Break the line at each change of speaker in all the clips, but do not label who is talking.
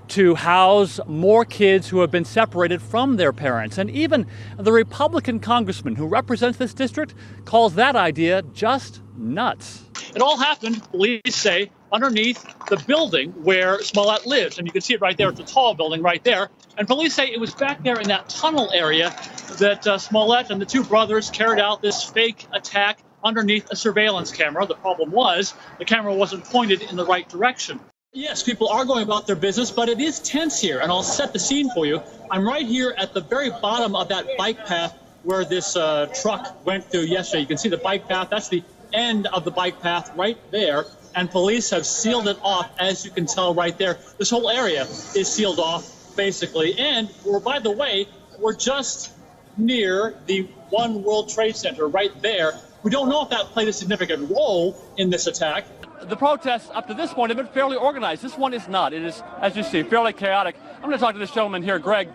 to house more kids who have been separated from their parents. And even the Republican congressman who represents this district calls that idea just nuts. It all happened, police say, underneath the building where Smollett lives. And you can see it right there. It's a tall building right there. And police say it was back there in that tunnel area that Smollett and the two brothers carried out this fake attack underneath a surveillance camera. The problem was the camera wasn't pointed in the right direction. Yes, people are going about their business, but it is tense here, and I'll set the scene for you. I'm right here at the very bottom of that bike path where this truck went through yesterday. You can see the bike path. That's the end of the bike path right there, and police have sealed it off, as you can tell right there. This whole area is sealed off, basically, and by the way, we're just near the One World Trade Center right there. We don't know if that played a significant role in this attack. The protests up to this point have been fairly organized. This one is not. It is, as you see, fairly chaotic. I'm going to talk to this gentleman here, Greg.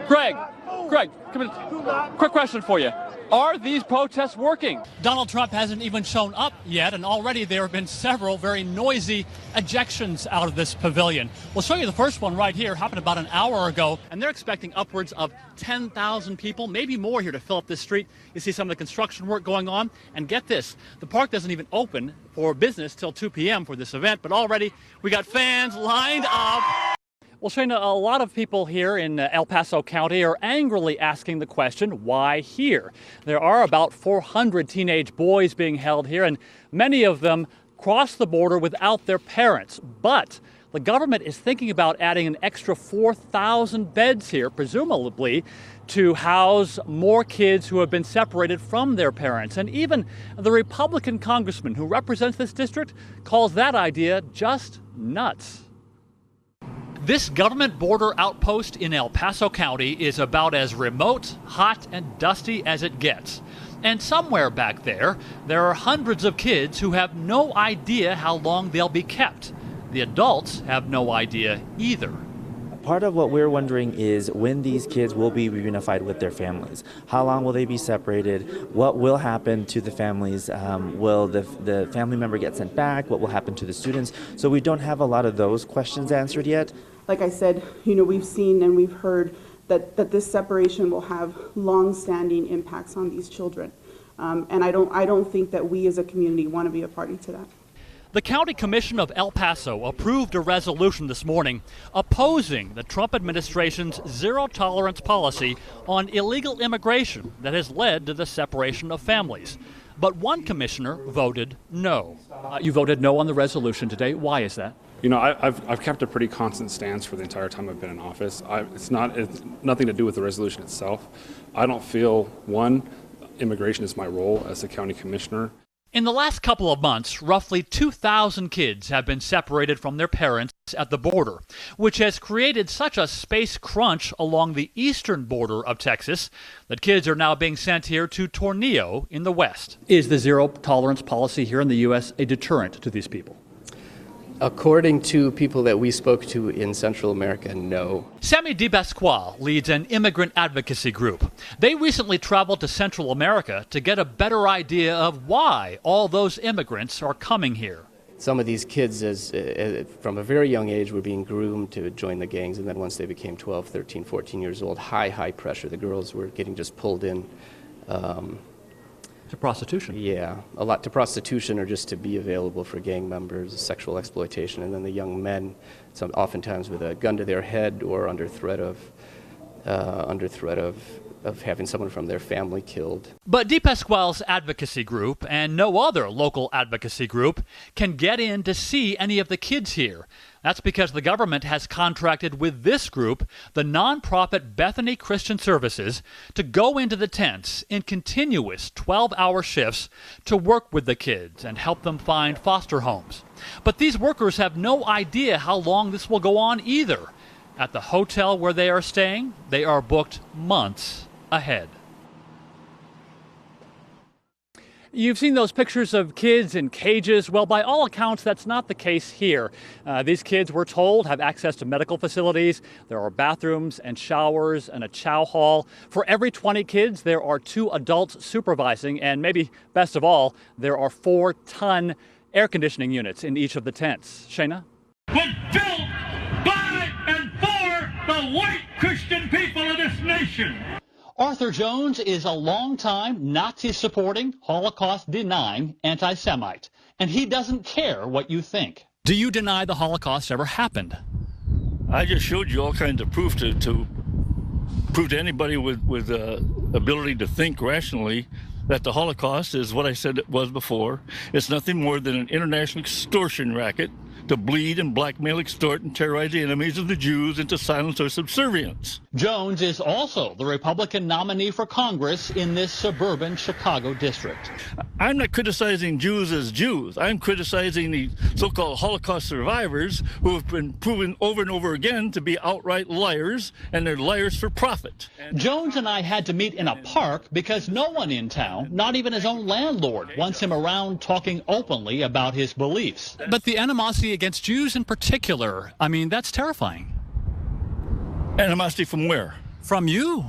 Greg, come in. Quick question for you. Are these protests working? Donald Trump hasn't even shown up yet, and already there have been several very noisy ejections out of this pavilion. We'll show you the first one right here. Happened about an hour ago, and they're expecting upwards of 10,000 people, maybe more here to fill up this street. You see some of the construction work going on, and get this, the park doesn't even open for business till 2 p.m. for this event, but already we got fans lined up. Well, Shana, a lot of people here in El Paso County are angrily asking the question, why here? There are about 400 teenage boys being held here, and many of them cross the border without their parents. But the government is thinking about adding an extra 4,000 beds here, presumably to house more kids who have been separated from their parents. And even the Republican congressman who represents this district calls that idea just nuts. This government border outpost in El Paso County is about as remote, hot, and dusty as it gets. And somewhere back there are hundreds of kids who have no idea how long they'll be kept. The adults have no idea either.
Part of what we're wondering is when these kids will be reunified with their families. How long will they be separated? What will happen to the families? Will the family member get sent back? What will happen to the students? So we don't have a lot of those questions answered yet.
Like I said, we've seen and we've heard that this separation will have long-standing impacts on these children. And I don't think that we as a community want to be a party to that.
The County Commission of El Paso approved a resolution this morning opposing the Trump administration's zero-tolerance policy on illegal immigration that has led to the separation of families. But one commissioner voted no. You voted no on the resolution today. Why is that?
I've kept a pretty constant stance for the entire time I've been in office. It's nothing to do with the resolution itself. I don't feel, one, immigration is my role as a county commissioner.
In the last couple of months, roughly 2,000 kids have been separated from their parents at the border, which has created such a space crunch along the eastern border of Texas that kids are now being sent here to Tornillo in the west. Is the zero-tolerance policy here in the U.S. a deterrent to these people?
According to people that we spoke to in Central America, no.
Sammy DePasquale leads an immigrant advocacy group. They recently traveled to Central America to get a better idea of why all those immigrants are coming here.
Some of these kids, from a very young age, were being groomed to join the gangs, and then once they became 12, 13, 14 years old, high pressure. The girls were getting just pulled in.
To prostitution?
Yeah, a lot to prostitution or just to be available for gang members, sexual exploitation, and then the young men, oftentimes with a gun to their head or under threat of having someone from their family killed.
But DePasquale's advocacy group and no other local advocacy group can get in to see any of the kids here. That's because the government has contracted with this group, the nonprofit Bethany Christian Services, to go into the tents in continuous 12-hour shifts to work with the kids and help them find foster homes. But these workers have no idea how long this will go on either. At the hotel where they are staying, they are booked months ahead. You've seen those pictures of kids in cages. Well, by all accounts, that's not the case here. These kids, we're told, have access to medical facilities. There are bathrooms and showers and a chow hall. For every 20 kids, there are 2 adults supervising, and maybe best of all, there are 4-ton air conditioning units in each of the tents. Shayna?
Was built by the white Christian people of this nation.
Arthur Jones is a longtime Nazi-supporting, Holocaust-denying anti-Semite, and he doesn't care what you think. Do you deny the Holocaust ever happened?
I just showed you all kinds of proof to prove to anybody with ability to think rationally that the Holocaust is what I said it was before. It's nothing more than an international extortion racket to bleed and blackmail, extort, and terrorize the enemies of the Jews into silence or subservience.
Jones is also the Republican nominee for Congress in this suburban Chicago district.
I'm not criticizing Jews as Jews. I'm criticizing the so-called Holocaust survivors who have been proven over and over again to be outright liars, and they're liars for profit.
Jones and I had to meet in a park because no one in town, not even his own landlord, wants him around talking openly about his beliefs. But the animosity against Jews in particular, I mean, that's terrifying.
Animosity from where?
From you.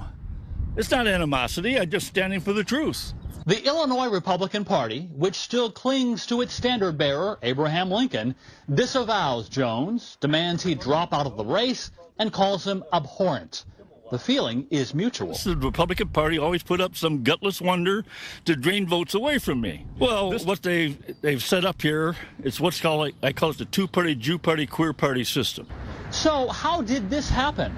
It's not animosity. I'm just standing for the truth.
The Illinois Republican Party, which still clings to its standard bearer, Abraham Lincoln, disavows Jones, demands he drop out of the race, and calls him abhorrent. The feeling is mutual.
The Republican Party always put up some gutless wonder to drain votes away from me. Well, what they've set up here, it's what's called, I call it the two-party, Jew party, queer party system.
So how did this happen?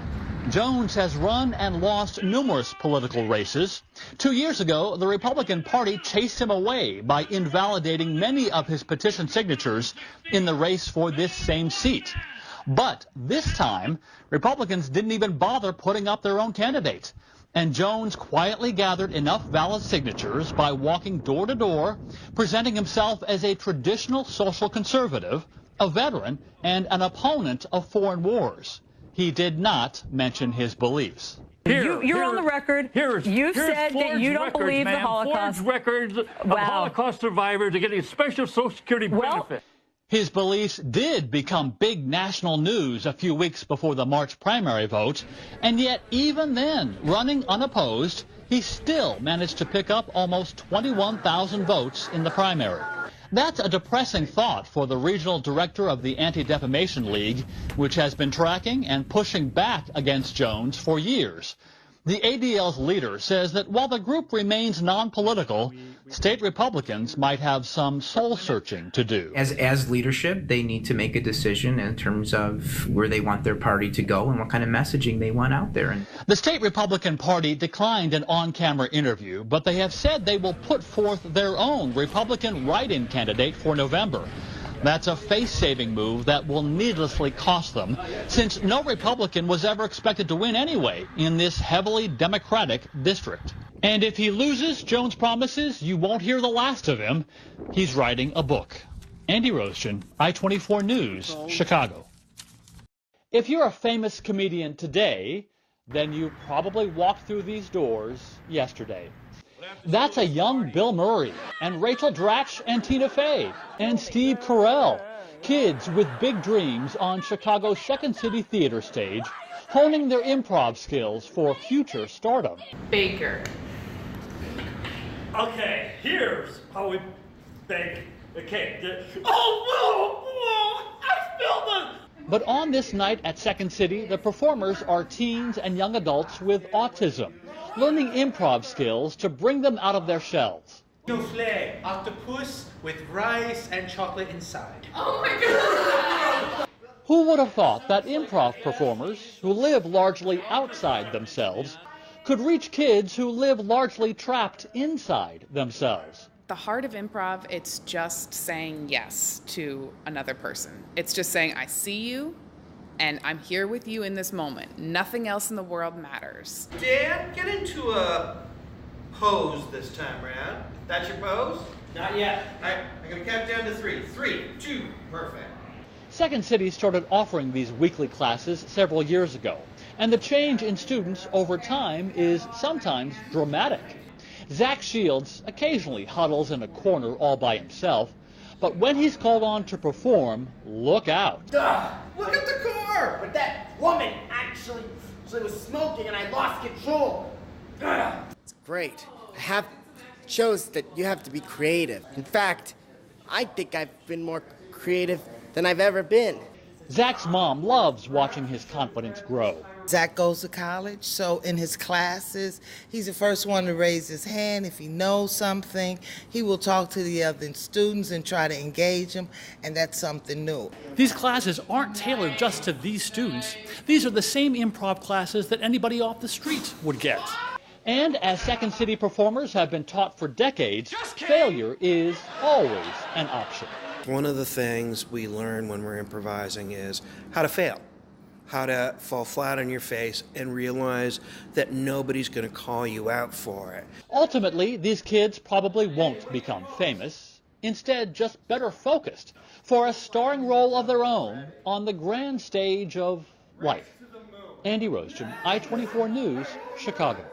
Jones has run and lost numerous political races. 2 years ago, the Republican Party chased him away by invalidating many of his petition signatures in the race for this same seat. But this time, Republicans didn't even bother putting up their own candidate. And Jones quietly gathered enough valid signatures by walking door to door, presenting himself as a traditional social conservative, a veteran, and an opponent of foreign wars. He did not mention his beliefs.
You're on the record. You've said that you don't believe the Holocaust.
Forged records of Holocaust survivors are getting special Social Security benefit.
His beliefs did become big national news a few weeks before the March primary vote, and yet even then, running unopposed, he still managed to pick up almost 21,000 votes in the primary. That's a depressing thought for the regional director of the Anti-Defamation League, which has been tracking and pushing back against Jones for years. The ADL's leader says that while the group remains non-political, state Republicans might have some soul-searching to do.
As leadership, they need to make a decision in terms of where they want their party to go and what kind of messaging they want out there.
The state Republican Party declined an on-camera interview, but they have said they will put forth their own Republican write-in candidate for November. That's a face-saving move that will needlessly cost them, since no Republican was ever expected to win anyway in this heavily Democratic district. And if he loses, Jones promises you won't hear the last of him. He's writing a book. Andy Roschen, I-24 News, Chicago. If you're a famous comedian today, then you probably walked through these doors yesterday. That's a young Bill Murray, and Rachel Dratch, and Tina Fey, and Steve Carell. Kids with big dreams on Chicago's Second City Theater stage, honing their improv skills for future stardom.
Baker.
Okay, here's how we bake the cake. Oh, no! I spilled it!
But on this night at Second City, the performers are teens and young adults with autism, learning improv skills to bring them out of their shells.
Souffle, octopus with rice and chocolate inside.
Oh my God!
Who would have thought that improv performers, who live largely outside themselves, could reach kids who live largely trapped inside themselves?
The heart of improv, it's just saying yes to another person. It's just saying, I see you, and I'm here with you in this moment. Nothing else in the world matters.
Dan, get into a pose this time around. That's your pose? Not yet. All right, I'm going to count down to 3. 3, 2, perfect.
Second City started offering these weekly classes several years ago, and the change in students over time is sometimes dramatic. Zach Shields occasionally huddles in a corner all by himself, but when he's called on to perform, look out.
Look at the car!
But that woman actually was smoking and I lost control. It's great. Shows that you have to be creative. In fact, I think I've been more creative than I've ever been.
Zach's mom loves watching his confidence grow.
Zach goes to college, so in his classes, he's the first one to raise his hand. If he knows something, he will talk to the other students and try to engage them, and that's something new.
These classes aren't tailored just to these students. These are the same improv classes that anybody off the street would get. And as Second City performers have been taught for decades, failure is always an option.
One of the things we learn when we're improvising is how to fail. How to fall flat on your face and realize that nobody's going to call you out for it.
Ultimately, these kids probably won't become famous, instead just better focused for a starring role of their own on the grand stage of life. Andy Roaston, I-24 News, Chicago.